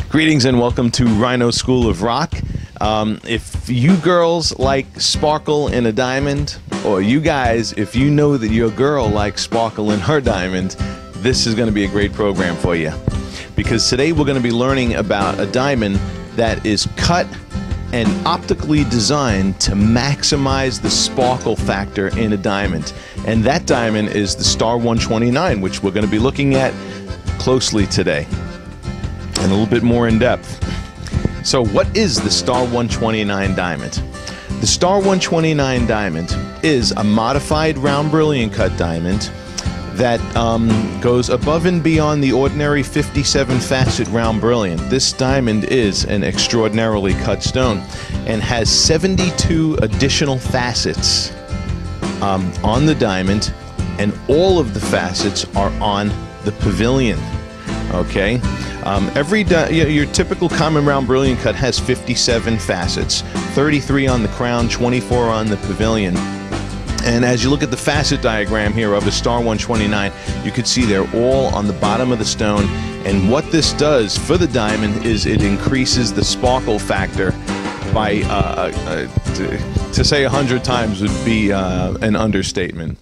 Greetings and welcome to Rhino School of Rock. If you girls like sparkle in a diamond, or you guys, if you know that your girl likes sparkle in her diamond, this is going to be a great program for you. Because today we're going to be learning about a diamond that is cut and optically designed to maximize the sparkle factor in a diamond. And that diamond is the Star 129, which we're going to be looking at closely today and a little bit more in depth. So what is the Star 129 diamond? The Star 129 diamond is a modified round brilliant cut diamond that goes above and beyond the ordinary 57 facet round brilliant. This diamond is an extraordinarily cut stone and has 72 additional facets on the diamond, and all of the facets are on the pavilion. Okay, your typical common round brilliant cut has 57 facets, 33 on the crown, 24 on the pavilion. And as you look at the facet diagram here of a Star 129, you can see they're all on the bottom of the stone. And what this does for the diamond is it increases the sparkle factor by, to say 100 times would be an understatement.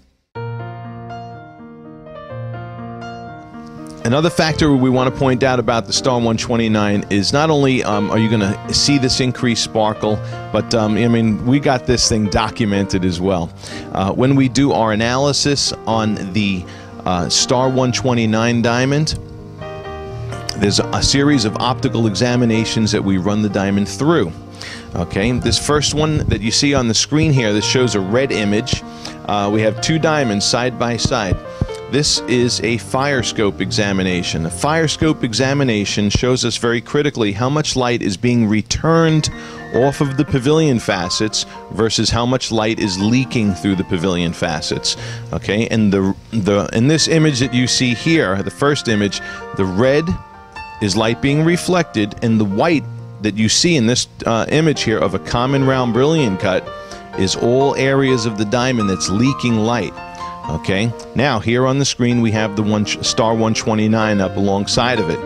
Another factor we want to point out about the Star 129 is not only are you going to see this increased sparkle, but I mean, we got this thing documented as well. When we do our analysis on the Star 129 diamond, there's a series of optical examinations that we run the diamond through. Okay, this first one that you see on the screen here, this shows a red image. We have two diamonds side by side. This is a fire scope examination. A fire scope examination shows us very critically how much light is being returned off of the pavilion facets versus how much light is leaking through the pavilion facets. Okay, and in this image that you see here, the first image, the red is light being reflected, and the white that you see in this image here of a common round brilliant cut is all areas of the diamond that's leaking light. Okay, now here on the screen we have the Star 129 up alongside of it,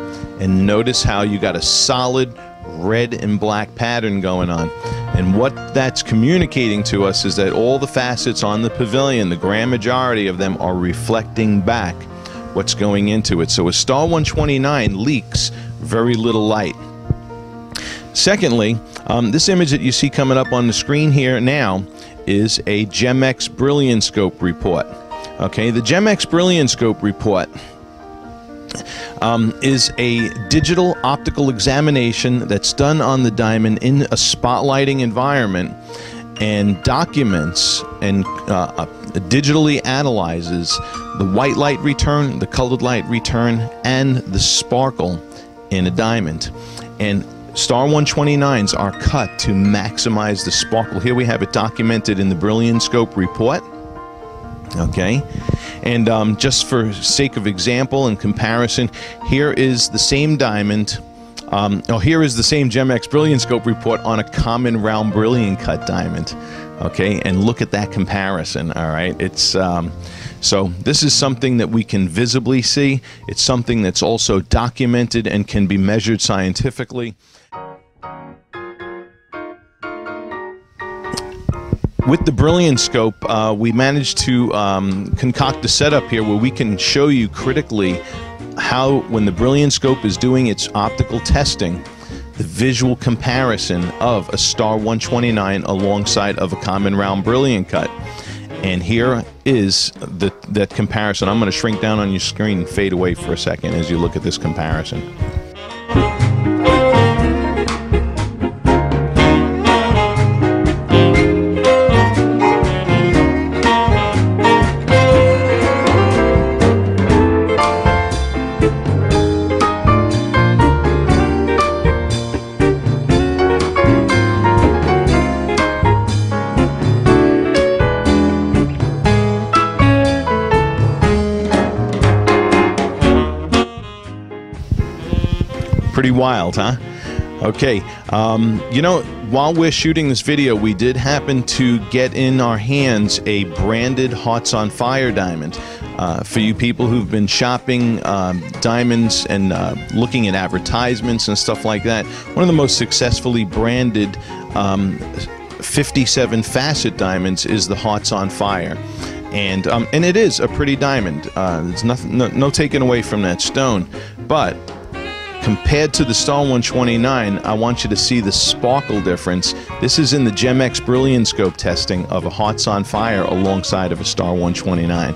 and notice how you got a solid red and black pattern going on. And what that's communicating to us is that all the facets on the pavilion, the grand majority of them, are reflecting back what's going into it. So a Star 129 leaks very little light. Secondly, this image that you see coming up on the screen here now is a GEM-X Brilliant Scope report. Okay, the GEM-X Brilliant Scope report is a digital optical examination that's done on the diamond in a spotlighting environment and documents and digitally analyzes the white light return, the colored light return, and the sparkle in a diamond. And Star 129s are cut to maximize the sparkle. Here we have it documented in the Brilliant Scope report. Okay, and just for sake of example and comparison, here is the same diamond, here is the same GEM-X Brilliant Scope report on a common round brilliant cut diamond. Okay, and look at that comparison. All right, it's so this is something that we can visibly see. It's something that's also documented and can be measured scientifically. With the Brilliant Scope, we managed to concoct a setup here where we can show you critically how, when the Brilliant Scope is doing its optical testing, the visual comparison of a Star 129 alongside of a common round brilliant cut. And here is that comparison. I'm going to shrink down on your screen and fade away for a second as you look at this comparison. Pretty wild, huh? Okay, you know, while we're shooting this video, we did happen to get in our hands a branded Hearts on Fire diamond. For you people who've been shopping diamonds and looking at advertisements and stuff like that, one of the most successfully branded 57 facet diamonds is the Hearts on Fire. And it is a pretty diamond. There's nothing, no taking away from that stone. But compared to the Star 129, I want you to see the sparkle difference. This is in the GemX Brilliance-Scope testing of a Hearts on Fire alongside of a Star 129.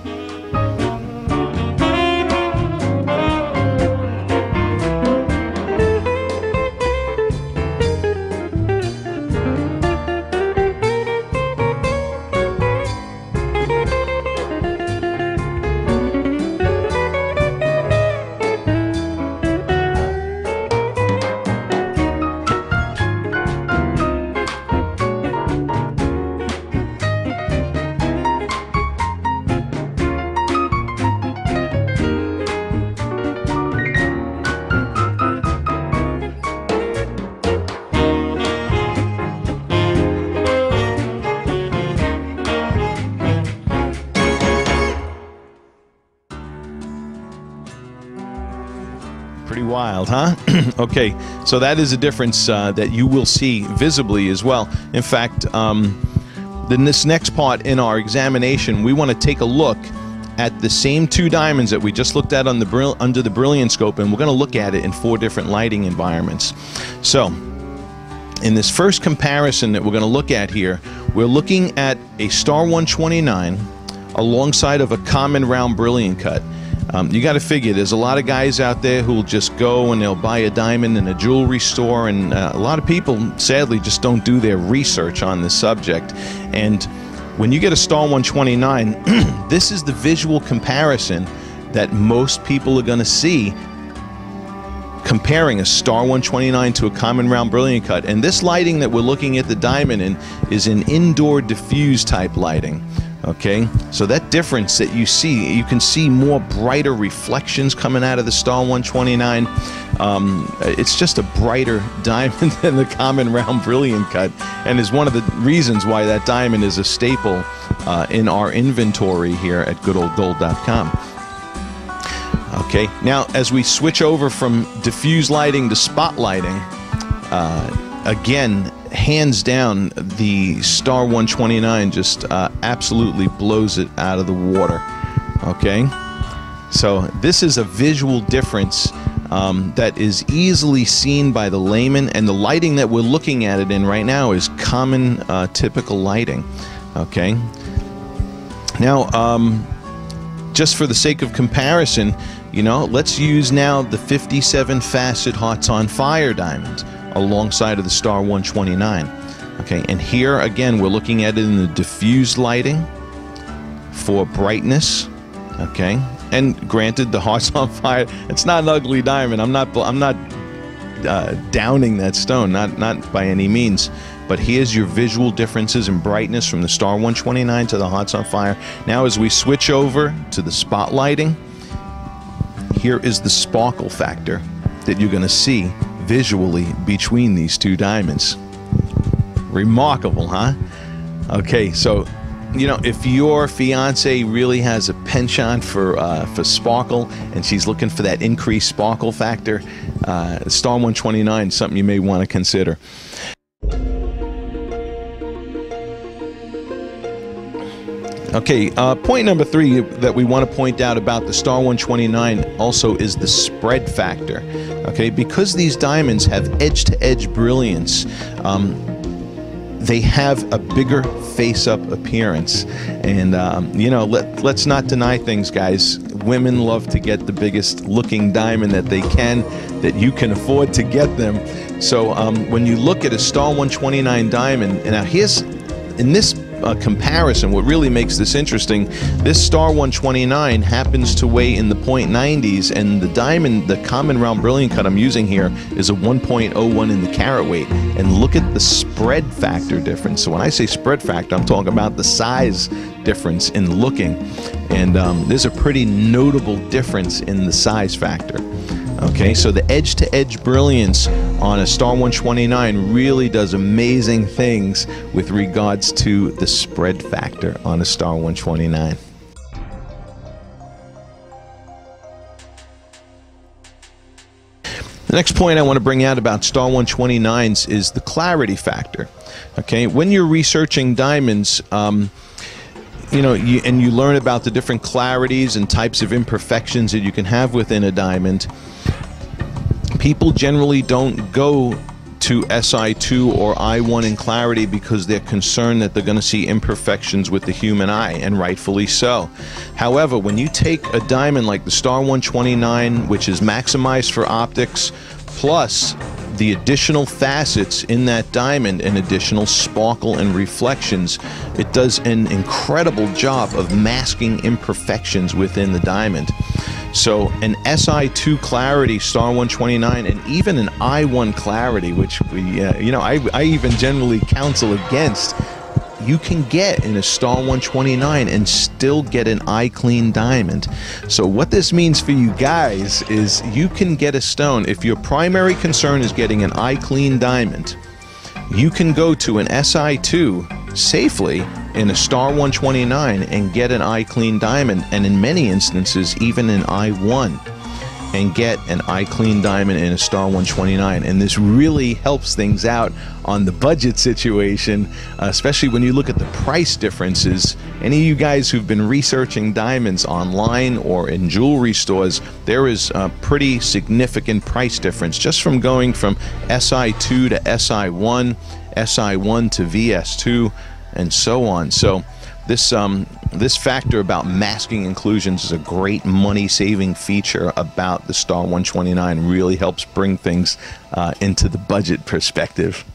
Pretty wild, huh? Okay, so that is a difference that you will see visibly as well. In fact, then this next part in our examination, we want to take a look at the same two diamonds that we just looked at on the under the Brilliance-Scope, and we're going to look at it in 4 different lighting environments. So, in this first comparison that we're going to look at here, we're looking at a Star 129 alongside of a common round brilliant cut. You got to figure there's a lot of guys out there who'll just go and they'll buy a diamond in a jewelry store, and a lot of people sadly just don't do their research on this subject. And when you get a Star 129, this is the visual comparison that most people are going to see comparing a Star 129 to a common round brilliant cut. And this lighting that we're looking at the diamond in is an indoor diffuse type lighting. Okay, so that difference that you see, you can see more brighter reflections coming out of the Star 129. It's just a brighter diamond than the common round brilliant cut, and is one of the reasons why that diamond is a staple in our inventory here at GoodOldGold.com. Okay, now as we switch over from diffuse lighting to spot lighting, again, hands down, the Star 129 just absolutely blows it out of the water. Okay, so this is a visual difference that is easily seen by the layman, and the lighting that we're looking at it in right now is common typical lighting. Okay, now just for the sake of comparison, you know, let's use now the 57 facet Hearts on Fire diamond alongside of the Star 129. Okay, and here again we're looking at it in the diffused lighting for brightness. Okay, and granted, the Hearts on Fire, it's not an ugly diamond. I'm not downing that stone, not by any means. But here's your visual differences in brightness from the Star 129 to the Hearts on Fire. Now as we switch over to the spot lighting, here is the sparkle factor that you're going to see visually between these two diamonds. Remarkable, huh? Okay, so you know, if your fiance really has a penchant for sparkle and she's looking for that increased sparkle factor, Star 129 is something you may want to consider. Okay, point number 3 that we want to point out about the Star 129 also is the spread factor. Okay, because these diamonds have edge-to-edge brilliance, they have a bigger face-up appearance. And, you know, let's not deny things, guys. Women love to get the biggest looking diamond that they can, that you can afford to get them. So when you look at a Star 129 diamond, and now here's, in this comparison, what really makes this interesting, this Star 129 happens to weigh in the .90s, and the diamond, the common round brilliant cut I'm using here, is a 1.01 in the carat weight. And look at the spread factor difference. So when I say spread factor, I'm talking about the size difference in looking. And there's a pretty notable difference in the size factor. Okay, so the edge-to-edge brilliance on a Star 129 really does amazing things with regards to the spread factor on a Star 129. Okay, point number 4 The next point I want to bring out about Star 129s is the clarity factor. Okay, when you're researching diamonds, you know, you learn about the different clarities and types of imperfections that you can have within a diamond. People generally don't go to SI2 or I1 in clarity because they're concerned that they're going to see imperfections with the human eye, and rightfully so. However, when you take a diamond like the Star 129, which is maximized for optics, plus the additional facets in that diamond and additional sparkle and reflections, it does an incredible job of masking imperfections within the diamond. So an SI2 clarity Star 129 and even an I1 clarity, which we, you know, I even generally counsel against, you can get in a Star 129 and still get an eye clean diamond. So what this means for you guys is you can get a stone. If your primary concern is getting an eye clean diamond, you can go to an SI2 safely in a Star 129 and get an eye clean diamond, and in many instances even an I1, and get an eye clean diamond in a Star 129. And this really helps things out on the budget situation, especially when you look at the price differences. Any of you guys who've been researching diamonds online or in jewelry stores, there is a pretty significant price difference just from going from SI2 to SI1, SI1 to VS2, and so on. So this factor about masking inclusions is a great money-saving feature about the Star 129. Really helps bring things into the budget perspective.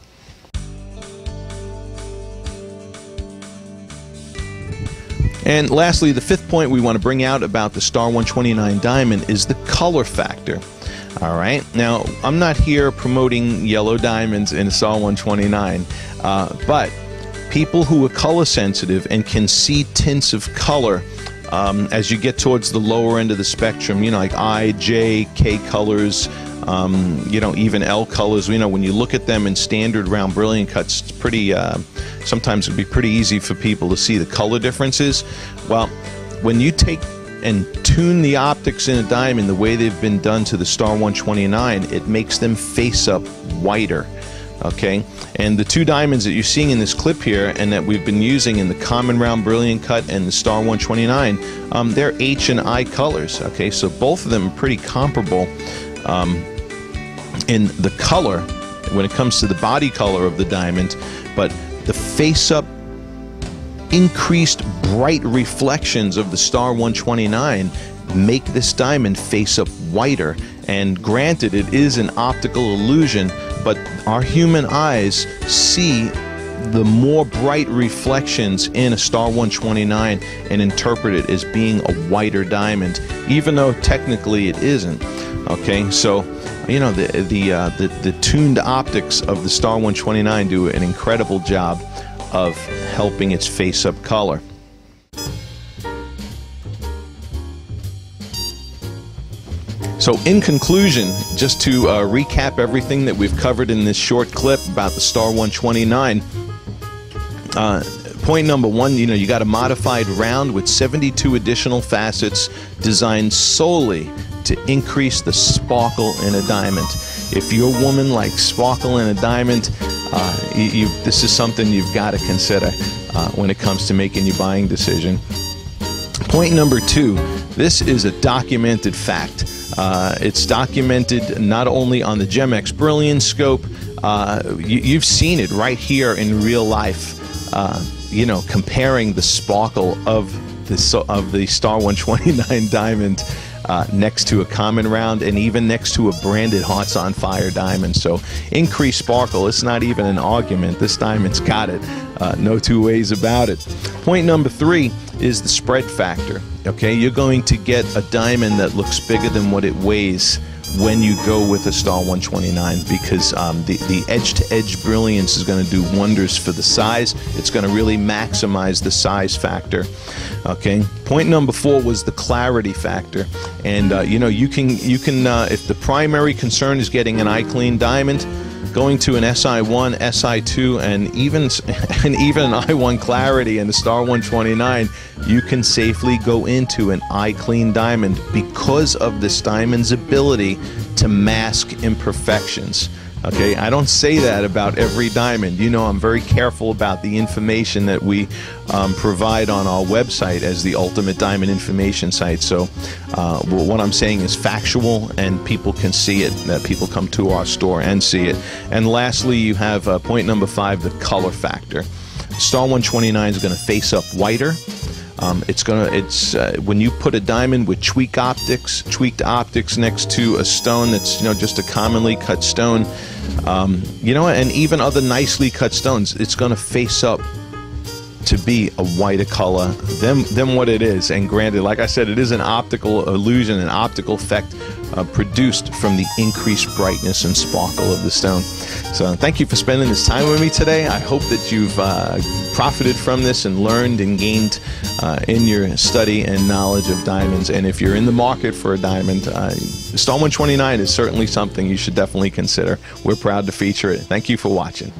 And lastly, the fifth point we want to bring out about the Star 129 diamond is the color factor. All right, now I'm not here promoting yellow diamonds in a Star 129, but people who are color sensitive and can see tints of color as you get towards the lower end of the spectrum, you know, like I, J, K colors, you know, even L colors, you know, when you look at them in standard round brilliant cuts, it's pretty, sometimes it'd be pretty easy for people to see the color differences. Well, when you take and tune the optics in a diamond the way they've been done to the Star 129, it makes them face up whiter. Okay, and the two diamonds that you're seeing in this clip here and that we've been using in the common round brilliant cut and the Star 129, they're H and I colors. Okay, so both of them are pretty comparable in the color when it comes to the body color of the diamond, but the face-up increased bright reflections of the Star 129 make this diamond face up whiter. And granted, it is an optical illusion, but our human eyes see the more bright reflections in a Star 129 and interpret it as being a whiter diamond, even though technically it isn't. Okay, so you know, the tuned optics of the Star 129 do an incredible job of helping its face-up color. So in conclusion, just to recap everything that we've covered in this short clip about the Star 129, point number one, you know, you got a modified round with 72 additional facets designed solely to increase the sparkle in a diamond. If your woman likes sparkle in a diamond, this is something you've got to consider when it comes to making your buying decision. Point number two, this is a documented fact. It's documented not only on the GemX Brilliance Scope, you've seen it right here in real life, you know, comparing the sparkle of the Star 129 diamond next to a common round and even next to a branded Hearts on Fire diamond. So increased sparkle, it's not even an argument. This diamond's got it. No two ways about it. Point number three is the spread factor. Okay, you're going to get a diamond that looks bigger than what it weighs when you go with a Star 129, because the edge-to-edge brilliance is going to do wonders for the size. It's going to really maximize the size factor. Okay. Point number four was the clarity factor, and you know, you can if the primary concern is getting an eye clean diamond, going to an SI1, SI2, and even an I1 clarity and a Star 129, you can safely go into an eye clean diamond because of this diamond's ability to mask imperfections. Okay, I don't say that about every diamond. You know, I'm very careful about the information that we provide on our website as the Ultimate Diamond Information site. So what I'm saying is factual, and people can see it, that people come to our store and see it. And lastly, you have point number 5, the color factor. Star 129 is going to face up whiter. When you put a diamond with tweaked optics next to a stone that's, just a commonly cut stone, and even other nicely cut stones, it's going to face up to be a whiter color than what it is. And granted, like I said, it is an optical illusion, an optical effect produced from the increased brightness and sparkle of the stone. So thank you for spending this time with me today. I hope that you've profited from this and learned and gained in your study and knowledge of diamonds. And if you're in the market for a diamond, Star 129 is certainly something you should definitely consider. We're proud to feature it. Thank you for watching.